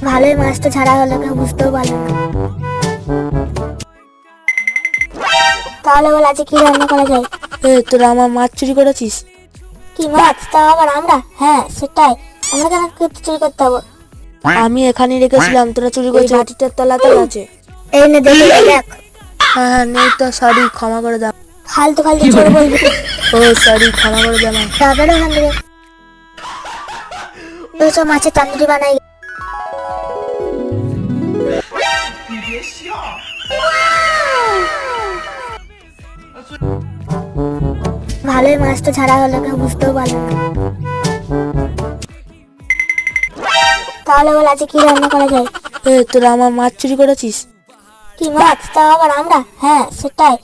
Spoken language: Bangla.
ভালোই মাছটা ছাড়া হলো, কেউ বুঝতেও পারলো না। তাহলে বল আজকে কি রান্না করা যায়? তোরা আমার মাছ চুরি করেছিস? কি মাছ? তাও আবার আমরা? হ্যাঁ সেটাই, আমরা কেন চুরি করতে হবো? আমি এখানে রেখেছিলাম, তোরা চুরি করেছিস। মাটিটার তলাতে আছে। এই নে দেখে দেখ। হ্যাঁ নেই তো, সরি, ক্ষমা করে দাও। ফালতু ফালতু চোর বলবি? সরি, ক্ষমা করে দাও। দাদারা ওখান থেকে ওইসব মাছের তান্দুরি বানাই। ভালোই মাছটা ছাড়া হলো, কেউ বুঝতেও পারলো না। তাহলে বল আজকে কি রান্না করা যায়? তোরা আমার মাছ চুরি করেছিস? কি মাছ? তাও আবার আমরা? হ্যাঁ সেটাই,